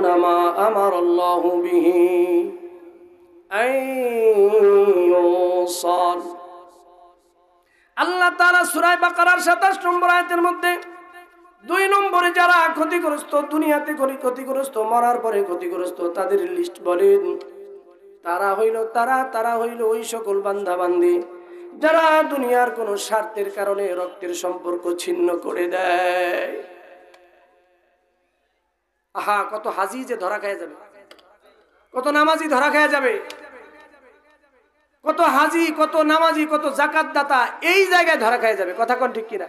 ويقطعون ما أمر الله به أن يوصل আল্লাহ তাআলা সূরা বাকারার 27 নম্বর আয়াতের মধ্যে 2 নম্বরে যারা ক্ষতিগ্রস্ত, দুনিয়াতে ক্ষতিগ্রস্ত, মরার পরে ক্ষতিগ্রস্ত, তাদের লিস্ট বলেন। তারা হইল ওই সকল বান্দা বান্দি যারা দুনিয়ার কোন স্বার্থের কারণে রক্তের সম্পর্ক ছিন্ন করে দেয়। আহা, কত হাজি যে ধরা খায়া যাবে, কত নামাজি ধরা খায়া যাবে, কত হাজি, কত নামাজি, কত যাকাত দাতা এই জায়গায় ধরা খায়া যাবে। কথা কোন ঠিক কিনা?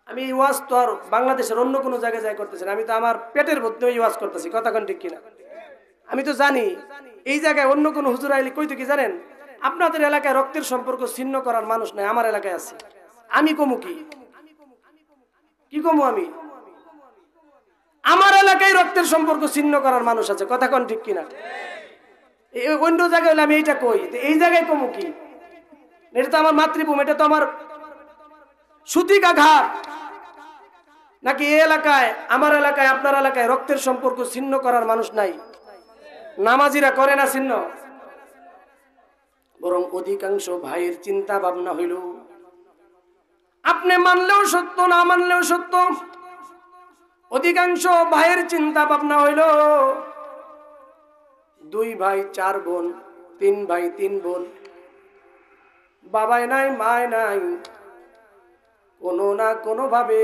আমি এই ওয়াজ তো আর বাংলাদেশের অন্য কোনো জায়গায় যাই করতেছি না, আমি তো আমার পেটের মধ্যে এই ওয়াজ করতেছি। কথা কোন ঠিক কিনা? আমি তো জানি এই জায়গায় অন্য কোনো হুজুর আইলে কইতো কি জানেন, আপনাদের এলাকায় রক্তের সম্পর্ক ছিন্ন করার মানুষ নাই, আমার এলাকায় আছে। আমি কমু কি কমু? আমি আমার এলাকায় রক্তের সম্পর্ক ছিন্ন করার মানুষ আছে। কথা কোন ঠিক কিনা? অন্য জায়গায় হলে আমি এইটা কই, এই জায়গায় কমু কি? এটা তো আমার মাতৃভূমি, এটা তো আমার সুতিকাঘাট। নাকি এই এলাকায়, আমার এলাকায়, আপনার এলাকায় রক্তের সম্পর্ক ছিন্ন করার মানুষ নাই? নামাজিরা করে না ছিন্ন, বরং অধিকাংশ ভাইয়ের চিন্তা ভাবনা হইল, আপনি মানলেও সত্য না মানলেও সত্য, অধিকাংশ ভাইয়ের চিন্তা ভাবনা হইল 2 ভাই 4 বোন, 3 ভাই 3 বোন, বাবাই নাই মায় নাই, কোনো না কোনো ভাবে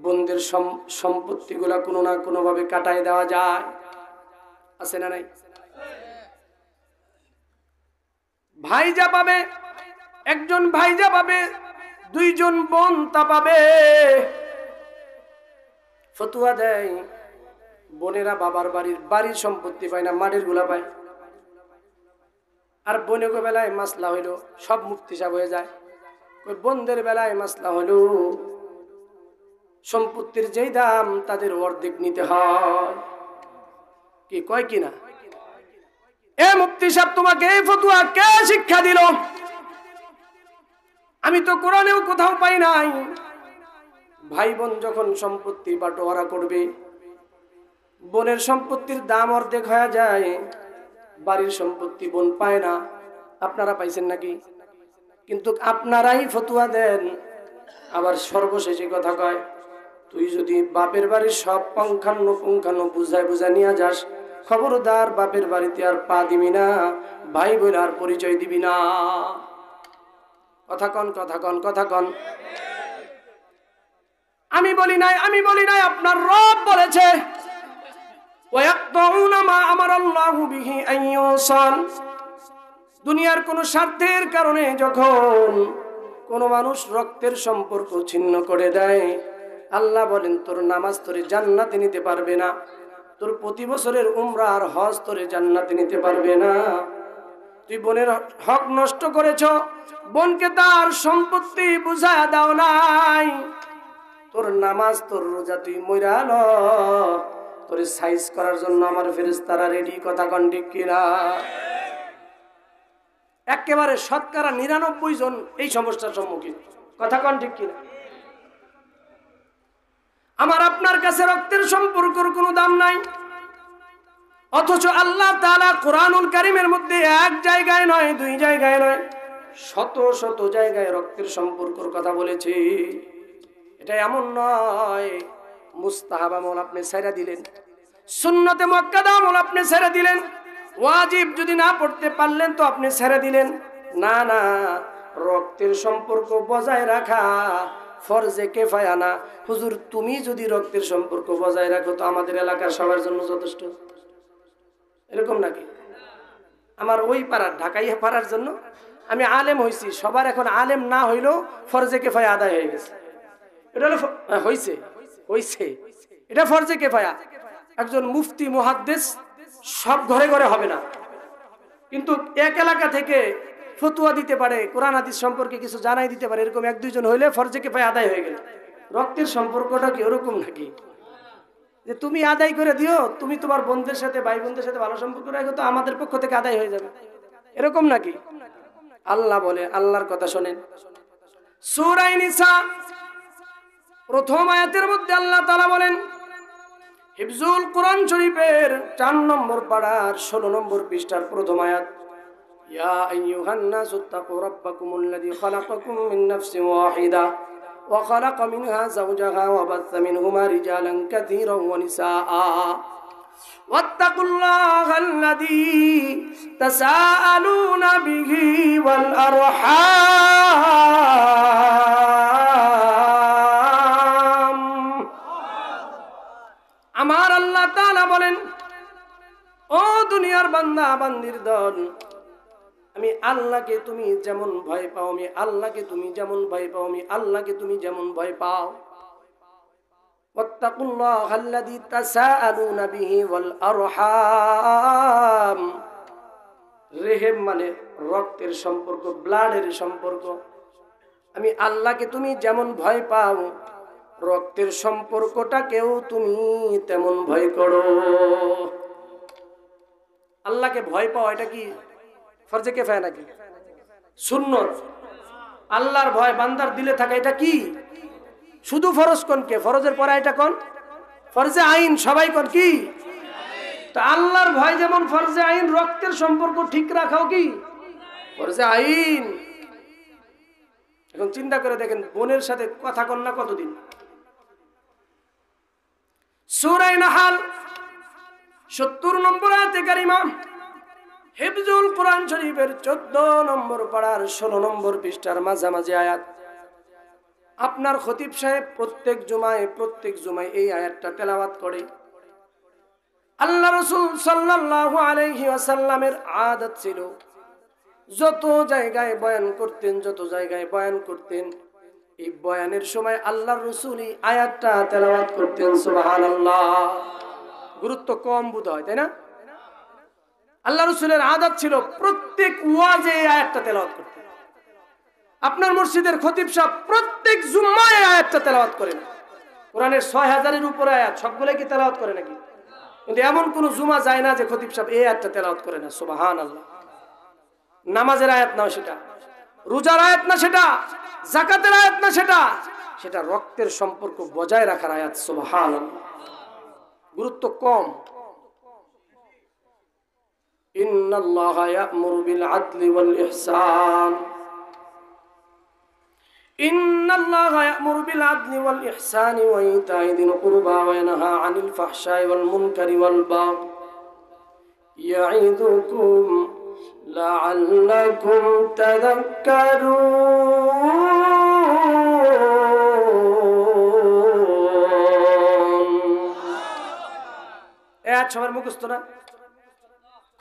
বোনদের সম্পত্তিগুলা কোনো না কোনো ভাবে কাটায় দেওয়া যায়। আছে না নাই? ভাই যা পাবে, একজন ভাই যা পাবে, 2 জন বোন তা পাবে। ফতুয়া দেয়, বোনেরা বাবার বাড়ির সম্পত্তি পায় না, মাটির গুলা পায়। আর বোনের বেলায় মাসলা হইল সব মুক্তি সাহেব হয়ে যায়। বোনদের বেলায় মাসলা হইল সম্পত্তির যেই দাম তাদের অর্ধেক নিতে হয়। কি কয় কিনা? এ মুফতি সাহেব, তোমাকে এই ফতুয়া কে শিক্ষা দিল? আমি তো কোরআনেও কোথাও পাই নাই। ভাই বোন যখন সম্পত্তি বাটোয়ারা করবে, বোনের সম্পত্তির দাম অর্ধেক হয়ে যায়, বাড়ির সম্পত্তি বোন পায় না। আপনারা পাইছেন নাকি? কিন্তু আপনারাই ফতুয়া দেন। আবার সর্বশেষে কথা কয়, তুই যদি বাপের বাড়ির সব পুঙ্খানো বুঝায় নিয়ে যাস, খবরদার বাপের বাড়িতে আর পা দিবি না, ভাই বোন আর পরিচয় দিবি না। কথা কন। আমি বলি নাই, আপনার রব বলেছে, ওয়ায়াকতাউনা মা আমারাল্লাহু বিহি আন ইউসাল। দুনিয়ার কোন স্বার্থের কারণে যখন কোন মানুষ রক্তের সম্পর্ক ছিন্ন করে দেয়, আল্লাহ বলেন তোর নামাজ তোরে জান্নাতে নিতে পারবে না, তোর প্রতি বছরের উমরা আর হজ তোরে জান্নাতে নিতে পারবে না। তুই বোনের হক নষ্ট করেছ, বোনকে তার সম্পত্তি বুঝায়া দাও নাই, তোর নামাজ তোর রোজা তুই মইরা ল, তোরে সাইজ করার জন্য আমার ফেরেশতারা রেডি। কথা কন ঠিক কিনা? একেবারে 99% জন এই সমস্যার সম্মুখীন। কথা কন ঠিক কিনা? আমার আপনার কাছে রক্তের সম্পর্কের কোনো দাম নাই, অথচ আল্লাহ তাআলা কোরআনুল কারীমের মধ্যে 1 জায়গায় নয়, 2 জায়গায় নয়, শত জায়গায় রক্তের সম্পর্কের কথা বলেছে। এটা এমন নয় মুস্তাহাব আমল আপনি ছেড়ে দিলেন, সুন্নতে মুআক্কাদা আমল আপনি ছেড়ে দিলেন, ওয়াজিব যদি না পড়তে পারলেন তো আপনি ছেড়ে দিলেন। না, রক্তের সম্পর্ক বজায় রাখা ফরজে কিফায়া না। হুজুর, তুমি যদি রক্তের সম্পর্ক বজায় রাখো তো আমাদের এলাকার সবার জন্য যথেষ্ট, এরকম নাকি? আমার ওই পাড়ার ঢাকাইয়া পাড়ার জন্য আমি আলেম হইছি, সবার এখন আলেম না হইলেও ফরজে কিফায়া আদায় হয়ে গেছে। এটা হলো হইছে এটা ফরজে কিফায়া। একজন মুফতি মুহাদ্দিস সব ঘরে হবে না, কিন্তু এক এলাকা থেকে ফতোয়া দিতে পারে, কোরআন হাদিস সম্পর্কে কিছু জানাই দিতে পারে, এরকম 1-2 জন হইলে ফরজে কিফায়া আদায় হয়ে গেল। রক্তের সম্পর্কটা কি ওরকম নাকি যে তুমি আদায় করে দিও, তুমি তোমার বোনদের সাথে ভাই বোনদের সাথে ভালো সম্পর্ক রাখো তো আমাদের পক্ষ থেকে আদায় হয়ে যাবে, এরকম নাকি? আল্লাহ বলে, আল্লাহর কথা শোনেন, সূরা নিসা প্রথম আয়াতের মধ্যে আল্লাহ তাআলা বলেন, হিফজুল কোরআন শরীফের 4 নম্বর পাড়ার 16 নম্বর পৃষ্ঠার প্রথম আয়াত, ইয়া আইয়ুহান নাসু তাকু রাব্বাকুমুল্লাযী খালাকাকুম মিন নাফসিন ওয়াহিদা ওয়া খালাকা মিনহা যাওজাহা ওয়া বাসসা মিনহুমা রিজালান কাসীরান ওয়া নিসাআ ওয়াত্তাকুল্লাহাল্লাযী তাসাআলুনা বিহি ওয়াল আরহাম। আমার আল্লাহ তাআলা বলেন, ও দুনিয়ার বান্দা বান্দির দল, আমি আল্লাহকে তুমি যেমন ভয় পাও, আমি আল্লাহকে তুমি যেমন ভয় পাও, আমি আল্লাহকে তুমি যেমন ভয় পাও। ওয়াত্তাকুল্লাহাল্লাযী তাসাআলুনা বিহি ওয়াল আরহাম। রেহেম মানে রক্তের সম্পর্ক, ব্লাডের সম্পর্ক। আমি আল্লাহকে তুমি যেমন ভয় পাও, রক্তের সম্পর্কটাকেও তুমি তেমন ভয় করো। আল্লাহকে ভয় পাও, এটা কি ফরজে কিফায়া নাকি সুন্নত? আল্লাহর ভয় বান্দার দিলে থাকে, এটা কি শুধু ফরজ? কোনকে ফরজের পরে এটা কোন? ফরজে আইন। সবাই কোন কি? তো আল্লাহর ভয় যেমন ফরজে আইন, রক্তের সম্পর্ক ঠিক রাখাও কি ফরজে আইন। এখন চিন্তা করে দেখেন, বোনের সাথে কথা কন না কতদিন? সূরা নাহাল 70 নম্বর আয়াতে কারিমা, হিফজুল কোরআন শরীফের 14 নম্বর পাড়ার 16 নম্বর পৃষ্ঠার মাঝামাঝি আয়াত। আপনার খতিব সাহেব প্রত্যেক জুমায় এই আয়াতটা তেলাওয়াত করে। আল্লাহ রাসূল সাল্লাল্লাহু আলাইহি ওয়াসাল্লামের আদত ছিল, যত জায়গায় বয়ান করতেন, এই বয়ানের সময় আল্লাহর রাসূল এই আয়াতটা তেলাওয়াত করতেন। সুবহানাল্লাহ। গুরুত্ব কম বোধ হয়, তাই না? আল্লাহ রাসূলের আদত ছিল প্রত্যেক ওয়াজে এই আয়াতটা তেলাওয়াত করতেন। আপনার মসজিদের খতিব সাহেব প্রত্যেক জুম্মায় এই আয়াতটা তেলাওয়াত করেন। কোরআনের 6000-এর উপরে আয়াত, সবগুলো কি তেলাওয়াত করে নাকি? কিন্তু এমন কোন জুমা যায় না যে খতিব সাহেব এই আয়াতটা তেলাওয়াত করে না। সুবহানাল্লাহ। নামাজের আয়াত না সেটা, রোজার আয়াত না সেটা, যাকাতের আয়াত না সেটা রক্তের সম্পর্ক বজায় রাখার আয়াত। সুবহানাল্লাহ। গুরুত্ব কম। ইন্নাল্লাহা ইয়া'মুরু বিল আদলি ওয়াল ইহসান, ইন্নাল্লাহা ইয়া'মুরু বিল আদলি ওয়াল ইহসানি ওয়া ইতা'i যিল কুরবা ওয়া ইয়ানহা আনিল ফাহশাই ওয়াল মুনকারি ওয়াল বাগই ইয়া'iদুকুম লা'আল্লাকুম তাযাক্কারুন। আয়াত সবার মুখস্থ না?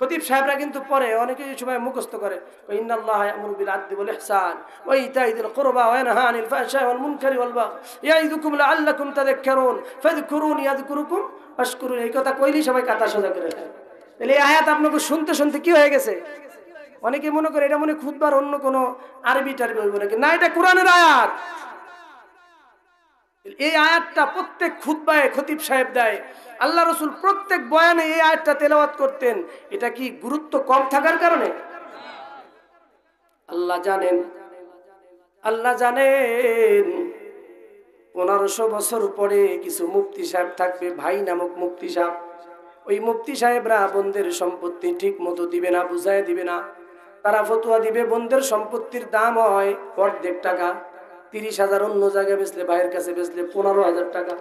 খতিব সাহেবরা কিন্তু পরে অনেকে এই সময় মুখস্থ করে, ইন্নাল্লাহা ইয়া'মুরু বিল আদলি ওয়াল ইহসান ওয়া ইতা'i যিল কুরবা ওয়া ইয়ানহা আনিল ফাহশাই ওয়াল মুনকারি ওয়াল বাগই ইয়া'iদুকুম লা'আল্লাকুম তাযাক্কারুন ফাযকুরুনি আযকুরুকুম ওয়াশকুরুনি। এই কথা কইলি সবাই কাতা সোজা করে। তাহলে এই আয়াত আপনাকে শুনতে শুনতে কি হয়ে গেছে? অনেকে মনে করে এটা মনে খুতবার অন্য কোনো আরবি টারবি হইব নাকি। না, এটা কোরআনের আয়াত। এই আয়াতটা প্রত্যেক খুতবায় খতিব সাহেব দেয়। আল্লাহ রাসূল প্রত্যেক বয়ানে এই আয়াতটা তেলাওয়াত করতেন। এটা কি গুরুত্ব কম থাকার কারণে? আল্লাহ জানেন 1500 বছর পরে কিছু মুফতি সাহেব থাকবে, ভাই নামক মুফতি সাহেব। ওই মুফতি সাহেবরা বোনদের সম্পত্তি ঠিক মতো দিবে না, বুঝায় দিবে না। তারা ফতোয়া দিবে বোনদের সম্পত্তির দাম হয় অর্ধেক টাকা, 30,000, অন্য জায়গায় বেচলে, ভাইয়ের কাছে বেচলে 15,000 টাকা।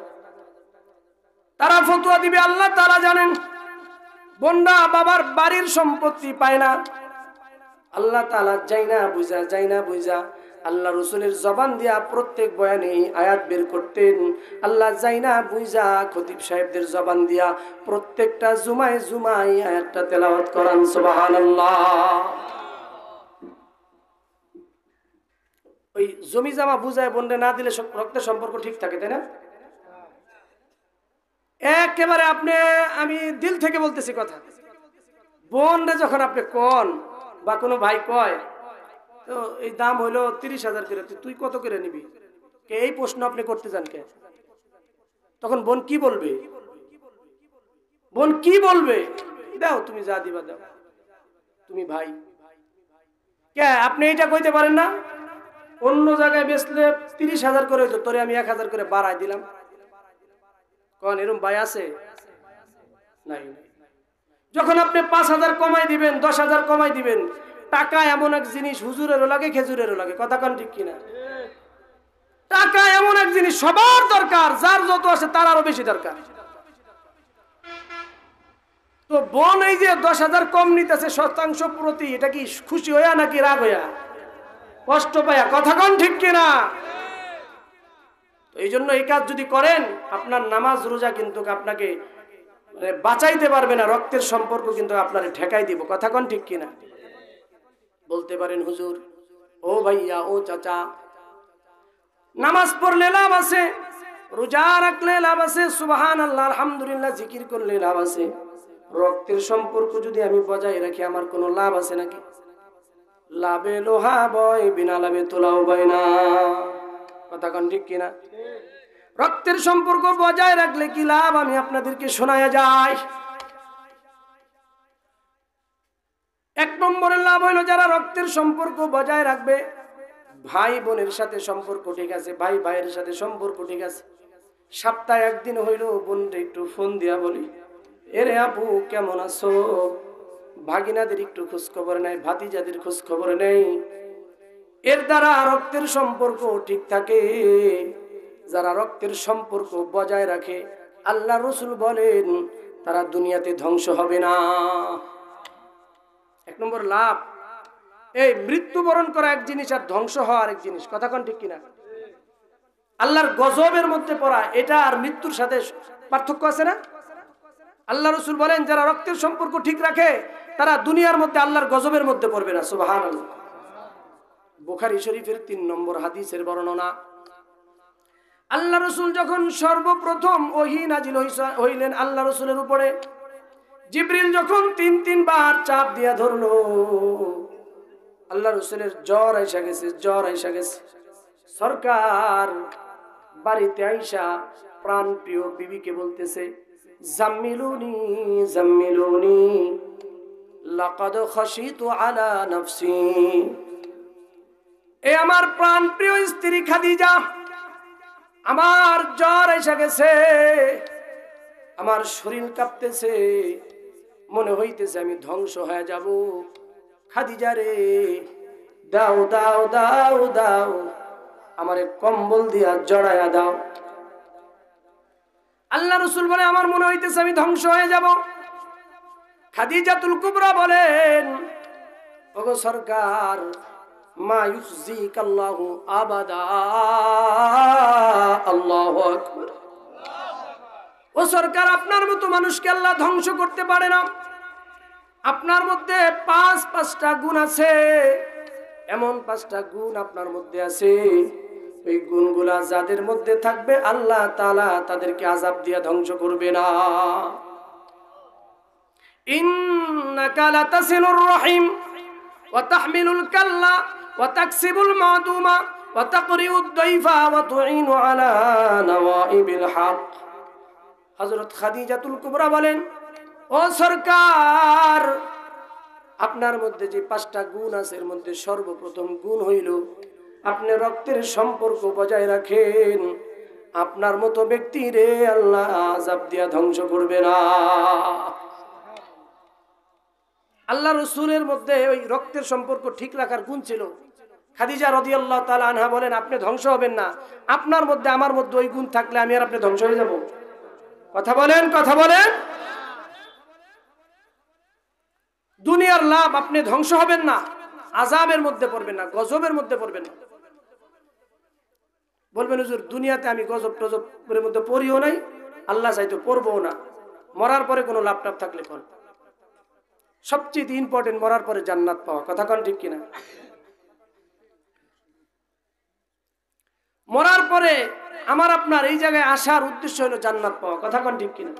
তারা ফতোয়া দিবে। আল্লাহ তাআলা জানেন বোনরা বাবার বাড়ির সম্পত্তি পায় না। আল্লাহ তাআলা যাই না বুঝা আল্লাহ রাসূলের জবান দিয়া প্রত্যেক বয়ানে আয়াত বের করতেন। আল্লাহ যাই না বুঝা খতিব সাহেবদের জবান দিয়া প্রত্যেকটা জুমায় আয়াতটা তেলাওয়াত করান। সুবহানাল্লাহ। ওই জমি জামা বুঝায় বোনরে না দিলে রক্তের সম্পর্ক ঠিক থাকে, তাই না? একেবারে আমি দিল থেকে বলতেছি কথা। বোনরে যখন আপনি কন বা কোনো ভাই কয়, তো এই দাম হইলো 30,000 করে, তুই কত করে নিবি? এই প্রশ্ন আপনি করতে যান কে? তখন বোন কি বলবে? দাও, তুমি যা দিবা দাও, তুমি ভাই। কে আপনি এটা কইতে পারেন না? অন্য জায়গায় বেচলে 30,000 করে হইতো, তোরে আমি 1,000 করে বাড়াই দিলাম। কোন এরকম ভাই আছে? নাই। যখন আপনি 5,000 কমাই দিবেন, 10,000 কমাই দিবেন, টাকা এমন এক জিনিস হুজুরেরও লাগে খেজুরেরও লাগে, কথা কোন ঠিক কিনা? টাকা এমন এক জিনিস সবার দরকার, যার যত আছে তার আরো বেশি দরকার। তো বোন এই যে 10,000 কম নিতেছে শতাংশ প্রতি, এটা কি খুশি হইয়া নাকি রাগ হইয়া, কষ্ট পাইয়া, কথা কোন ঠিক কিনা? এই জন্য এই কাজ যদি করেন, আপনার নামাজ রোজা কিন্তু আপনাকে বাঁচাইতে পারবে না, রক্তের সম্পর্ক কিন্তু আপনারে ঠেকাই দিব, কথা কোন ঠিক কিনা? বলতে পারেন হুজুর, ও ভাইয়া, ও চাচা, নামাজ পড়লে লাভ আছে, রোজা রাখলে লাভ আছে, সুবহানাল্লাহ আলহামদুলিল্লাহ জিকির করলে লাভ আছে, রক্তের সম্পর্ক যদি আমি বজায় রাখি আমার কোনো লাভ আছে নাকি? লাভে লোহা বয়, বিনা লাভে তোলাও বয় না, কথা কোন ঠিক কিনা? রক্তের সম্পর্ক বজায় রাখলে কি লাভ আমি আপনাদেরকে শোনায়া যাই। 1 নম্বরের লাভ হইল যারা রক্তের সম্পর্ক বজায় রাখবে, ভাই বোনের সাথে সম্পর্ক ঠিক আছে, ভাই ভাইয়ের সাথে সম্পর্ক ঠিক আছে, সপ্তাহে একদিন হইল বোনরে একটু ফোন দিয়া বলি, এরে আপু কেমন আছো, ভাগিনাদের একটু খোঁজ খবর নেই, ভাতিজাদের খোঁজ খবর নেই, এর দ্বারা রক্তের সম্পর্ক ঠিক থাকে। যারা রক্তের সম্পর্ক বজায় রাখে, আল্লাহ রসুল বলেন তারা দুনিয়াতে ধ্বংস হবে না। 1 নম্বর লাভ, এই মৃত্যুবরণ করা এক জিনিস আর ধ্বংস হওয়া আরেক জিনিস, কথা কোন ঠিক কিনা? আল্লাহর গজবের মধ্যে পড়া, এটা আর মৃত্যুর সাথে পার্থক্য আছে না? আল্লাহ রসুল বলেন যারা রক্তের সম্পর্ক ঠিক রাখে তারা দুনিয়ার মধ্যে আল্লাহর গজবের মধ্যে পড়বে না, সুবহানাল্লাহ। বুখারী শরীফের 3 নম্বর হাদিসের বর্ণনা, আল্লাহ রসুল যখন সর্বপ্রথম ওহী নাজিল হইলেন আল্লাহ রসুলের উপরে, জিবরিল যখন 3 বার চাপ দিয়া ধরলো, আল্লাহ রসুলের জ্বর আইসা গেছে, জ্বর আইসা গেছে। সরকার বাড়িতে আইসা প্রাণ প্রিয় বিবিকে বলতেছে, জাম্মিলুনি জাম্মিলুনি লাকাদ খাশিতু আলা নাফসি, এ আমার প্রাণ প্রিয় স্ত্রী খাদিজা, আমার জ্বর এসে গেছে, আমার শরীর কাঁপতেছে, মনে হইতেছে আমি ধ্বংস হয়ে যাব, খাদিজা রে দাও দাও দাও দাও, আমারে কম্বল দিয়া জড়ায়া দাও। আল্লাহ রসুল বলে আমার মনে হইতেছে আমি ধ্বংস হয়ে যাব। খাদিজাতুল কুবরা বলেন, ওগো সরকার, মা ইউখজিকাল্লাহু আবাদা, আল্লাহু আকবার, ও সরকার আপনার মতো মানুষকে আল্লাহ ধ্বংস করতে পারে না। আপনার মধ্যে 5টা গুণ আছে, এমন 5টা গুণ আপনার মধ্যে আছে, ওই গুণগুলা যাদের মধ্যে থাকবে আল্লাহ তাআলা তাদেরকে আযাব দিয়ে ধ্বংস করবে না। ইন্নাকা লাতাসিলুর রহিম ওয়া তাহমিলুল কাল্লা ওয়া তাকসিবুল মাদুমা ওয়া তাকরিউদ দাইফা ওয়া তুইনু আলা নওয়াইবিল হক। হযরত খাদিজাতুল কুবরা বলেন, ও সরকার, আপনার মধ্যে যে 5টা গুণ আছে এর মধ্যে সর্বপ্রথম গুণ হইল আপনি রক্তের সম্পর্ক বজায় রাখেন, আপনার মতো ব্যক্তি রে আল্লাহ আযাব দিয়া ধ্বংস করবে না। আল্লাহ রসুলের মধ্যে ওই রক্তের সম্পর্ক ঠিক রাখার গুণ ছিল। খাদিজা রাদিয়াল্লাহু তাআলা আনহা বলেন আপনি ধ্বংস হবেন না, আপনার মধ্যে আমার মধ্যে ওই গুণ থাকলে আমি আর আপনি ধ্বংস হয়ে যাব, কথা বলেন, কথা বলেন। দুনিয়ার লাভ, আপনি ধ্বংস হবেন না, আযাবের মধ্যে পড়বেন না, গজবের মধ্যে পড়বেন না। বলবেন হুজুর দুনিয়াতে আমি গজব টজবের মধ্যে পড়িও নাই, আল্লাহ চাইতো পড়বো না, মরার পরে কোনো লাভ টাভ থাকলে কোন, সবচেয়ে ইম্পর্টেন্ট মরার পরে জান্নাত পাওয়া, কথা কোন ঠিক কিনা? মরার পরে আমার আপনার এই জায়গায় আসার উদ্দেশ্য হলো জান্নাত পাওয়া, কথা কোন ঠিক কিনা?